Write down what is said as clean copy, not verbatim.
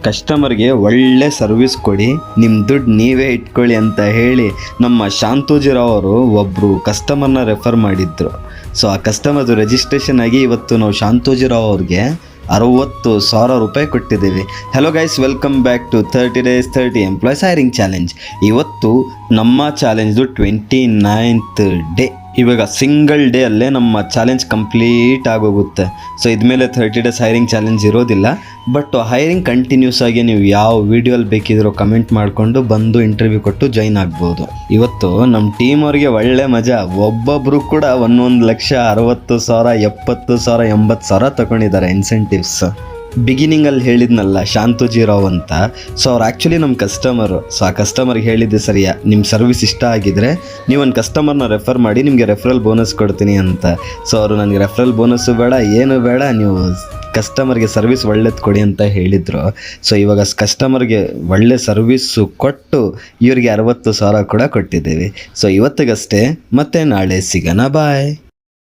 ಕಸ್ಟಮರ್ಗೆ ಒಳ್ಳೆ ಸರ್ವಿಸ್ ಕೊಡಿ, ನಿಮ್ಮ ದುಡ್ಡು ನೀವೇ ಇಟ್ಕೊಳ್ಳಿ ಅಂತ ಹೇಳಿ ನಮ್ಮ ಶಾಂತೋಜಿರಾವ್ ಅವರು ಒಬ್ಬರು ಕಸ್ಟಮರ್ನ ರೆಫರ್ ಮಾಡಿದ್ರು. ಸೊ ಆ ಕಸ್ಟಮರ್ದು ರಿಜಿಸ್ಟ್ರೇಷನ್ ಆಗಿ ಇವತ್ತು ನಾವು ಶಾಂತೋಜಿರಾವ್ ಅವ್ರಿಗೆ 60,000 ರೂಪಾಯಿ ಕೊಟ್ಟಿದ್ದೀವಿ. Hello guys, welcome back to 30 days 30 employees hiring challenge. ಇವತ್ತು ನಮ್ಮ ಚಾಲೆಂಜ್ದು 29th ಡೇ. ಇವಾಗ ಸಿಂಗಲ್ ಡೇ ಅಲ್ಲೇ ನಮ್ಮ ಚಾಲೆಂಜ್ ಕಂಪ್ಲೀಟ್ ಆಗೋಗುತ್ತೆ. ಸೊ ಇದ್ಮೇಲೆ 30 days ಹೈರಿಂಗ್ ಚಾಲೆಂಜ್ ಇರೋದಿಲ್ಲ. ಬಟ್ ಹೈರಿಂಗ್ ಕಂಟಿನ್ಯೂಸ್ ಆಗಿ ನೀವು ಯಾವ ವೀಡಿಯೋಲ್ಲಿ ಬೇಕಿದ್ರೂ ಕಮೆಂಟ್ ಮಾಡಿಕೊಂಡು ಬಂದು ಇಂಟರ್ವ್ಯೂ ಕೊಟ್ಟು ಜಾಯ್ನ್ ಆಗ್ಬೋದು. ಇವತ್ತು ನಮ್ಮ ಟೀಮ್ ಅವ್ರಿಗೆ ಒಳ್ಳೆ ಮಜಾ. ಒಬ್ಬೊಬ್ಬರು ಕೂಡ 1 ಲಕ್ಷ 60,000 70,000 80,000 ತಗೊಂಡಿದ್ದಾರೆ ಇನ್ಸೆಂಟಿವ್ಸ್. ಬಿಗಿನಿಂಗಲ್ಲಿ ಹೇಳಿದ್ನಲ್ಲ ಶಾಂತೋಜಿರಾವ್ ಅಂತ, ಸೊ ಅವ್ರು ಆ್ಯಕ್ಚುಲಿ ನಮ್ಮ ಕಸ್ಟಮರು. ಸೊ ಆ ಕಸ್ಟಮರ್ಗೆ ಹೇಳಿದ್ದೆ, ಸರಿಯಾ ನಿಮ್ಮ ಸರ್ವಿಸ್ ಇಷ್ಟ ಆಗಿದ್ದರೆ ನೀವೊಂದು ಕಸ್ಟಮರ್ನ ರೆಫರ್ ಮಾಡಿ, ನಿಮಗೆ ರೆಫರಲ್ ಬೋನಸ್ ಕೊಡ್ತೀನಿ ಅಂತ. ಸೊ ಅವರು ನನಗೆ ರೆಫರಲ್ ಬೋನಸ್ಸು ಬೇಡ, ಏನು ಬೇಡ, ನೀವು ಕಸ್ಟಮರ್ಗೆ ಸರ್ವಿಸ್ ಒಳ್ಳೇದು ಕೊಡಿ ಅಂತ ಹೇಳಿದರು. ಸೊ ಇವಾಗ ಕಸ್ಟಮರ್ಗೆ ಒಳ್ಳೆ ಸರ್ವಿಸ್ಸು ಕೊಟ್ಟು ಇವ್ರಿಗೆ 60,000 ಕೂಡ ಕೊಟ್ಟಿದ್ದೀವಿ. ಸೊ ಇವತ್ತಿಗಷ್ಟೇ, ಮತ್ತೆ ನಾಳೆ ಸಿಗೋಣ, ಬಾಯ್.